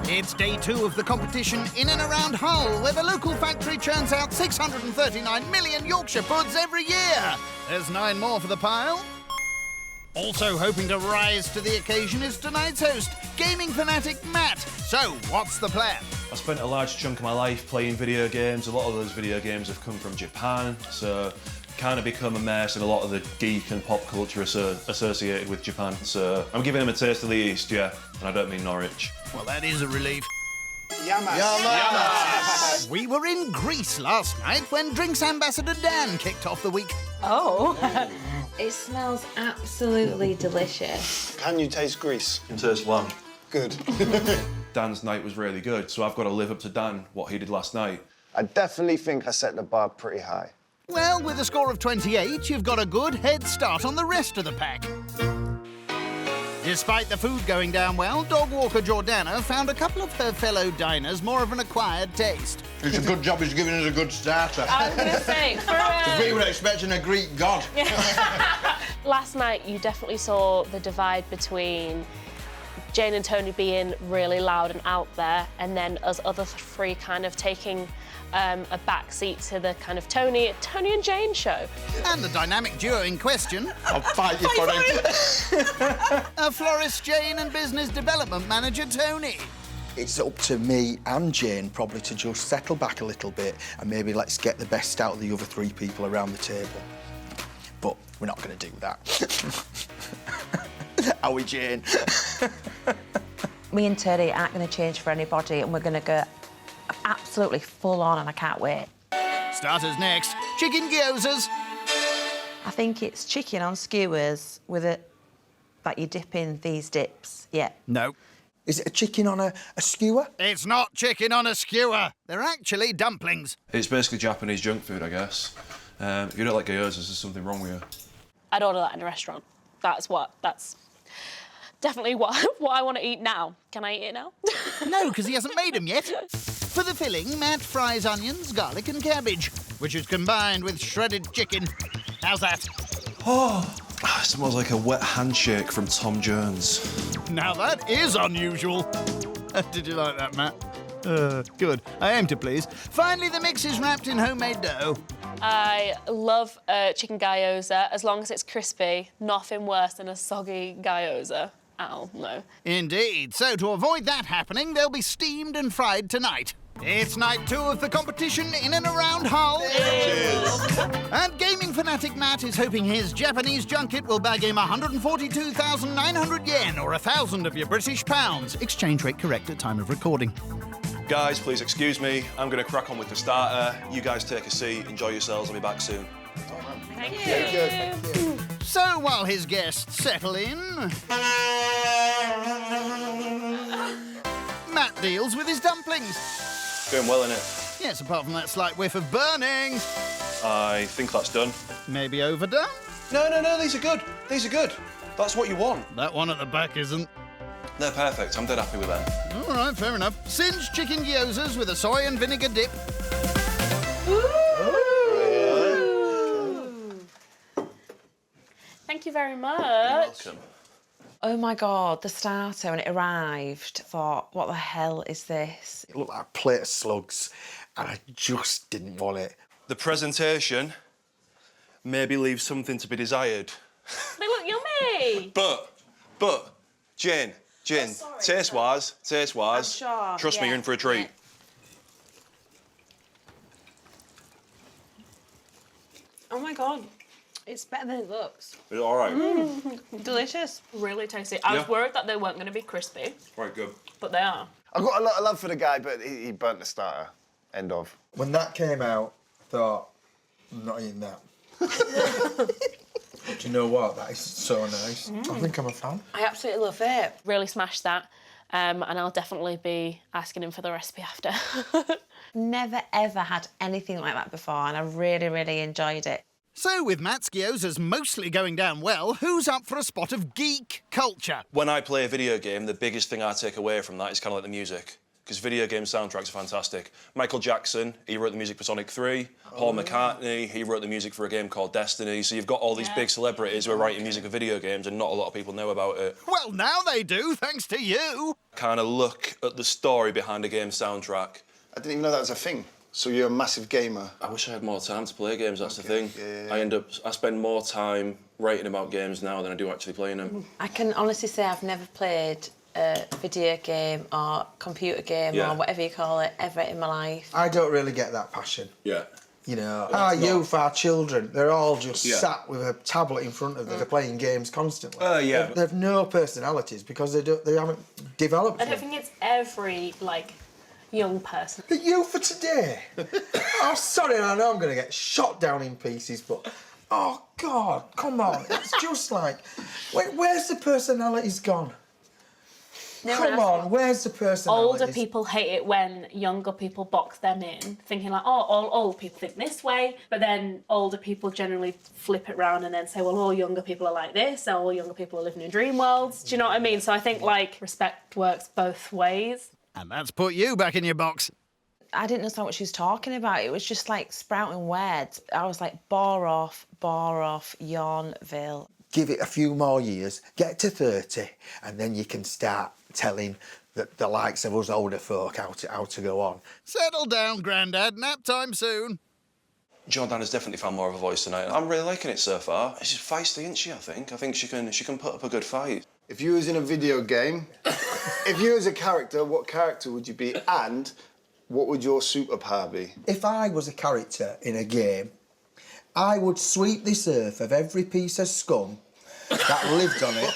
It's day 2 of the competition in and around Hull, where the local factory churns out 639 million Yorkshire puds every year. There's 9 more for the pile. Also hoping to rise to the occasion is tonight's host, gaming fanatic Matt. So, what's the plan? I spent a large chunk of my life playing video games. A lot of those video games have come from Japan, so kind of become immersed in a lot of the geek and pop culture associated with Japan. So I'm giving them a taste of the East, yeah, and I don't mean Norwich. Well, that is a relief. Yamas. We were in Greece last night when Drinks Ambassador Dan kicked off the week. Oh, it smells absolutely delicious. Can you taste grease? In taste one. Good. Dan's night was really good, so I've got to live up to Dan, what he did last night. I definitely think I set the bar pretty high. Well, with a score of 28, you've got a good head start on the rest of the pack. Despite the food going down well, dog walker Jordana found a couple of her fellow diners more of an acquired taste. It's a good job he's giving us a good starter. I was going to say, We were expecting a Greek god. Last night, you definitely saw the divide between Jane and Tony being really loud and out there, and then us other 3 kind of taking a back seat to the kind of Tony and Jane show. And the dynamic duo in question, I'll fight you for it. a florist Jane and business development manager Tony. It's up to me and Jane probably to just settle back a little bit and maybe let's get the best out of the other 3 people around the table. But we're not going to do that. Are we, Jane? me and Tony aren't going to change for anybody, and we're going to go absolutely full on, and I can't wait. Starters next, chicken gyozas. I think it's chicken on skewers with it that you dip in these dips. Yeah. No. Is it a chicken on a skewer? It's not chicken on a skewer. They're actually dumplings. It's basically Japanese junk food, I guess. If you don't like gyozas, there's something wrong with you. I'd order that in a restaurant. That's definitely what I want to eat now. Can I eat it now? No, because he hasn't made them yet. For the filling, Matt fries onions, garlic and cabbage, which is combined with shredded chicken. How's that? Oh, it smells like a wet handshake from Tom Jones. Now that is unusual. Did you like that, Matt? Good. I aim to please. Finally, the mix is wrapped in homemade dough. I love chicken gyoza, as long as it's crispy. Nothing worse than a soggy gyoza. Ow, no. Indeed. So to avoid that happening, they'll be steamed and fried tonight. It's night 2 of the competition in and around Hull. Cheers. And gaming fanatic Matt is hoping his Japanese junket will bag him 142,900 yen, or 1,000 of your British pounds. Exchange rate correct at time of recording. Guys, please excuse me. I'm going to crack on with the starter. You guys take a seat, enjoy yourselves. I'll be back soon. Thank you. Thank you. So while his guests settle in, Matt deals with his dumplings. Going well, innit? Yes, apart from that slight whiff of burning. I think that's done. Maybe overdone? No, these are good. These are good. That's what you want. That one at the back isn't. They're perfect. I'm dead happy with them. All right, fair enough. Singed chicken gyozas with a soy and vinegar dip. Thank you very much. Welcome. Oh my God, the starter, when it arrived, I thought, what the hell is this? It looked like a plate of slugs, and I just didn't want it. The presentation maybe leaves something to be desired. They look yummy. But, Jane, taste-wise, I'm sure, trust me, yeah. you're in for a treat. Oh my God, it's better than it looks. Is it all right? Delicious. Really tasty. I was Yeah. worried that they weren't going to be crispy, Right, good. but they are. I've got a lot of love for the guy, but he burnt the starter. End of. When that came out, I thought, I'm not eating that. Do you know what? That is so nice. I think I'm a fan. I absolutely love it. Really smashed that. And I'll definitely be asking him for the recipe after. Never, ever had anything like that before, and I really, really enjoyed it. So with Matt's gyozas mostly going down well, who's up for a spot of geek culture? When I play a video game, the biggest thing I take away from that is kind of like the music. because video game soundtracks are fantastic. Michael Jackson, he wrote the music for Sonic 3. Paul McCartney, he wrote the music for a game called Destiny. So you've got all these big celebrities who are writing music for video games and not a lot of people know about it. Well, now they do, thanks to you. Kind of look at the story behind a game soundtrack. I didn't even know that was a thing. So you're a massive gamer. I wish I had more time to play games, that's the thing. Yeah. I spend more time writing about games now than I do actually playing them. I can honestly say I've never played a video game or computer game or whatever you call it ever in my life. I don't really get that passion. Yeah. You know, our youth, our children, they're all just sat with a tablet in front of them. They're playing games constantly. Yeah. They've no personalities because they haven't developed I don't them. think it's every, like, young person. The youth for today. Oh, sorry, I know I'm going to get shot down in pieces, but oh God, come on! It's just like, where's the personalities gone? Come on, where's the personalities? Older people hate it when younger people box them in, thinking like, oh, all old people think this way, but then older people generally flip it round and then say, well, all younger people are like this, all younger people are living in dream worlds. Do you know what I mean? So I think, like, respect works both ways. And that's put you back in your box. I didn't understand what she was talking about. It was just like sprouting words. I was like, bar off, Yarnville. Give it a few more years, get to 30, and then you can start telling the likes of us older folk how to go on. Settle down, Grandad. Nap time soon. Jordan has definitely found more of a voice tonight. I'm really liking it so far. She's feisty, isn't she, I think? I think she can put up a good fight. If you was in a video game, if you was a character, what character would you be? And what would your superpower be? If I was a character in a game, I would sweep this earth of every piece of scum that lived on it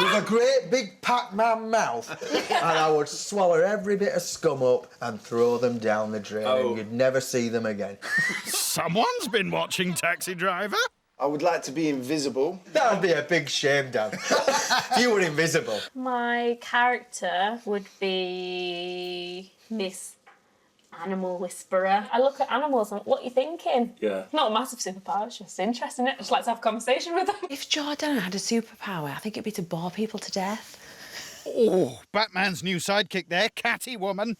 with a great big Pac-Man mouth, and I would swallow every bit of scum up and throw them down the drain, and you'd never see them again. Someone's been watching Taxi Driver. I would like to be invisible. That would be a big shame, Dan. If you were invisible. My character would be Miss Animal Whisperer. I look at animals and I'm like, what are you thinking? Yeah. Not a massive superpower, it's just interesting. I just like to have a conversation with them. If Jordan had a superpower, I think it'd be to bore people to death. Oh, Batman's new sidekick there, Catty Woman.